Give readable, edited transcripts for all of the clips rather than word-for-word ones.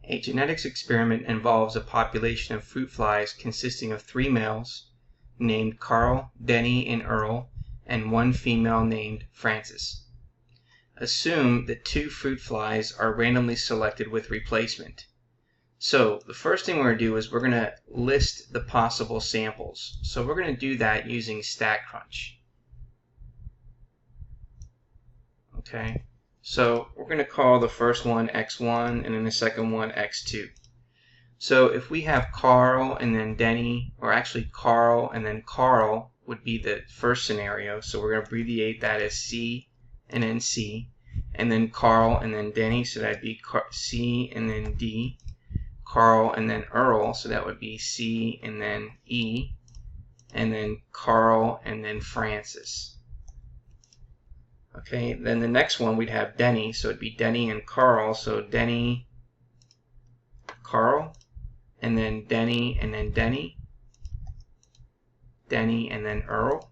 A genetics experiment involves a population of fruit flies consisting of 3 males named Carl, Denny, and Earl, and 1 female named Frances. Assume that 2 fruit flies are randomly selected with replacement. So the first thing we're going to do is we're going to list the possible samples. So we're going to do that using StatCrunch. Okay, so we're going to call the first one x1 and then the second one x2. So if we have Carl and then Denny, or actually Carl and then Carl would be the first scenario. So we're going to abbreviate that as C and then C, and then Carl and then Denny, so that'd be C and then D. Carl and then Earl, so that would be C and then E, and then Carl and then Frances. Okay, then the next one we'd have Denny, so it'd be Denny and Carl, so Denny, Carl, and then Denny and then Denny, Denny and then Earl,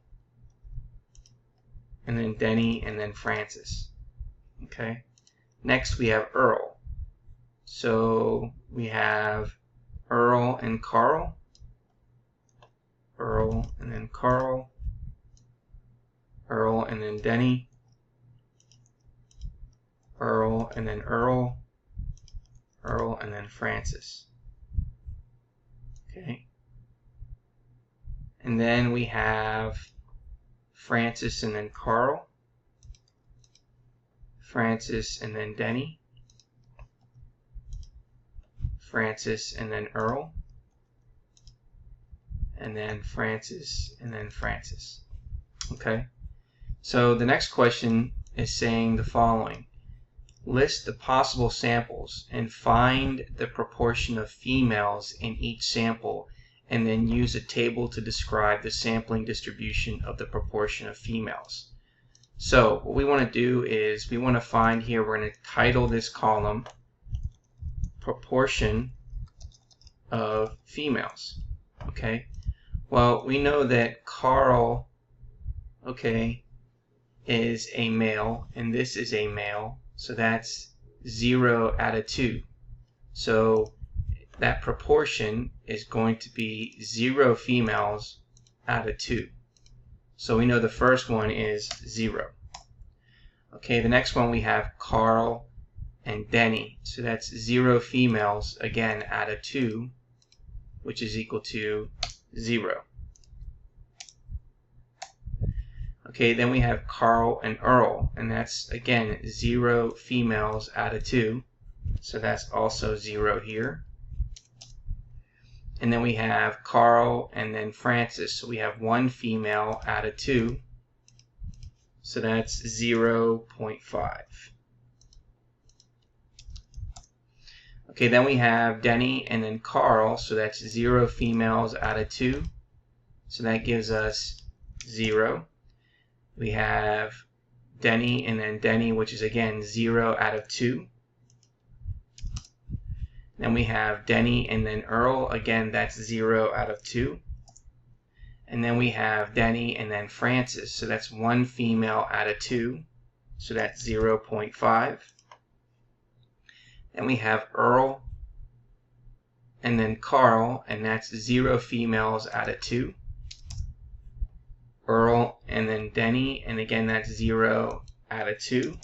and then Denny and then Frances. Okay, next we have Earl. So we have Earl and Carl, Earl and then Carl, Earl and then Denny, Earl and then Earl, Earl and then Frances. Okay. And then we have Frances and then Carl, Frances and then Denny, Frances and then Earl, and then Frances and then Frances. Okay. So the next question is saying the following. List the possible samples and find the proportion of females in each sample, and then use a table to describe the sampling distribution of the proportion of females. So what we want to do is we want to find here, we're going to title this column proportion of females. Okay, well, we know that Carl, okay, is a male and this is a male, so that's 0 out of 2. So that proportion is going to be 0 females out of 2. So we know the first one is 0. Okay, the next one we have Carl and Denny. So that's 0 females, again, out of 2, which is equal to 0. Okay, then we have Carl and Earl, and that's, again, 0 females out of 2. So that's also 0 here. And then we have Carl and then Frances. So we have 1 female out of 2. So that's 0.5. Okay, then we have Denny and then Carl. So that's 0 females out of 2. So that gives us 0. We have Denny and then Denny, which is again 0 out of 2. Then we have Denny and then Earl, again that's 0 out of 2. And then we have Denny and then Frances, so that's 1 female out of 2, so that's 0.5. Then we have Earl and then Carl, and that's 0 females out of 2. Earl and then Denny, and again that's 0 out of 2.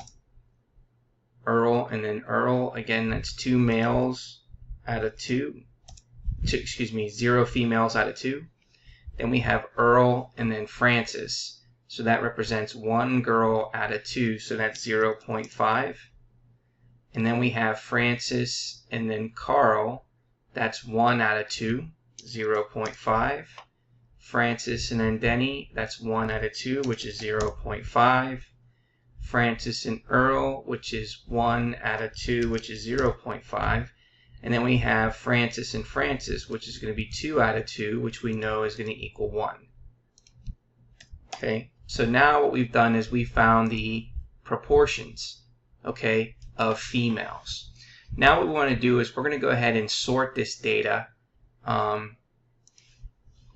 Earl and then Earl, again that's 2 males out of 2. 0 females out of 2. Then we have Earl and then Frances, so that represents 1 girl out of 2, so that's 0.5. And then we have Frances and then Carl, that's 1 out of 2, 0.5. Frances and then Denny, that's 1 out of 2, which is 0.5. Frances and Earl, which is 1 out of 2, which is 0.5. And then we have Frances and Frances, which is going to be 2 out of 2, which we know is going to equal 1. Okay, so now what we've done is we found the proportions, okay, of females. Now what we want to do is we're going to go ahead and sort this data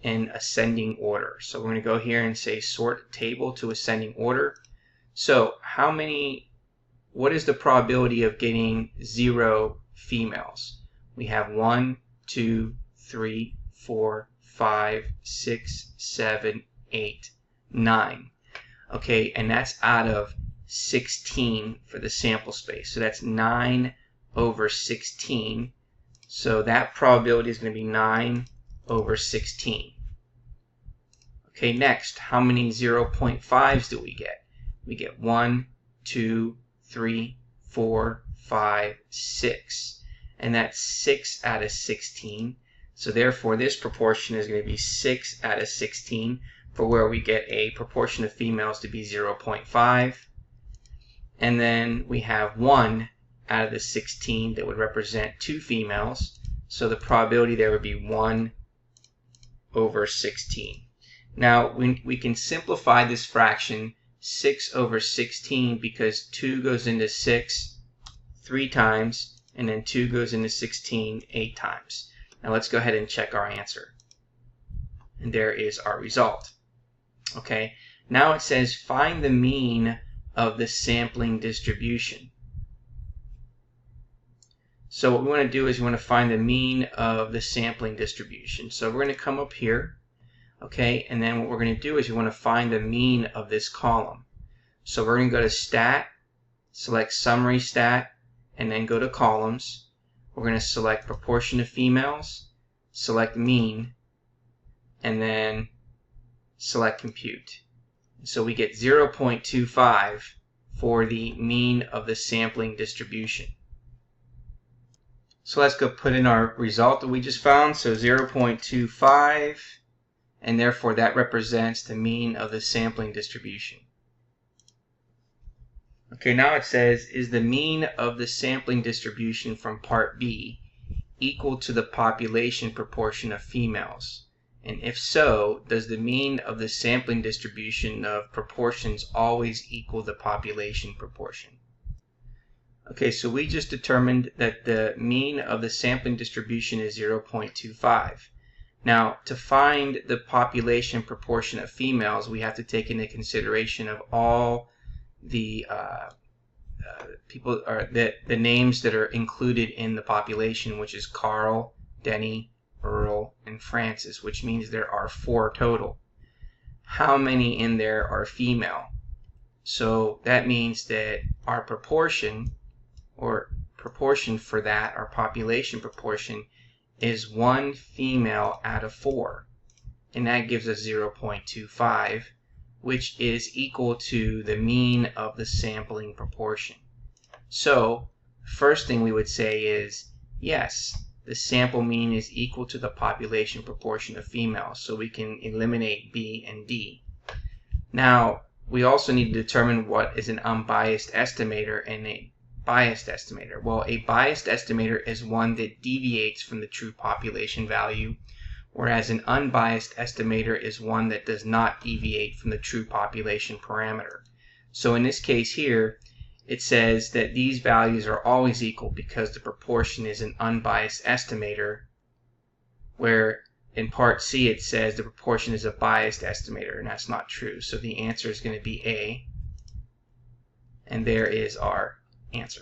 in ascending order. So we're going to go here and say sort table to ascending order. So what is the probability of getting 0 females. We have 1, 2, 3, 4, 5, 6, 7, 8, 9. Okay, and that's out of 16 for the sample space. So that's 9 over 16. So that probability is going to be 9 over 16. Okay, next, how many 0.5s do we get? We get 1, 2, 3, 4, 5, 6. And that's 6 out of 16. So therefore, this proportion is going to be 6 out of 16 for where we get a proportion of females to be 0.5. And then we have 1 out of the 16 that would represent 2 females. So the probability there would be 1 over 16. Now, we can simplify this fraction 6 over 16 because 2 goes into 6 3 times, and then 2 goes into 16 8 times. Now let's go ahead and check our answer. And there is our result. Okay, now it says find the mean of the sampling distribution. So what we want to do is we want to find the mean of the sampling distribution. So we're going to come up here. Okay, and then what we're going to do is we want to find the mean of this column. So we're going to go to Stat, select Summary Stat, and then go to Columns. We're going to select Proportion of Females, select Mean, and then select Compute. So we get 0.25 for the mean of the sampling distribution. So let's go put in our result that we just found. So 0.25. And therefore that represents the mean of the sampling distribution. Okay, now it says, is the mean of the sampling distribution from part B equal to the population proportion of females? And if so, does the mean of the sampling distribution of proportions always equal the population proportion? Okay, so we just determined that the mean of the sampling distribution is 0.25. Now, to find the population proportion of females, we have to take into consideration of all the people, or the names that are included in the population, which is Carl, Denny, Earl, and Francis, which means there are 4 total. How many in there are female? So that means that our proportion, or proportion for that, our population proportion, is 1 female out of 4, and that gives us 0.25, which is equal to the mean of the sampling proportion. So first thing we would say is yes, the sample mean is equal to the population proportion of females, so we can eliminate B and D. Now we also need to determine what is an unbiased estimator and a biased estimator. Well, a biased estimator is one that deviates from the true population value, whereas an unbiased estimator is one that does not deviate from the true population parameter. So in this case here, it says that these values are always equal because the proportion is an unbiased estimator, where in part C it says the proportion is a biased estimator, and that's not true. So the answer is going to be A, and there is our answer.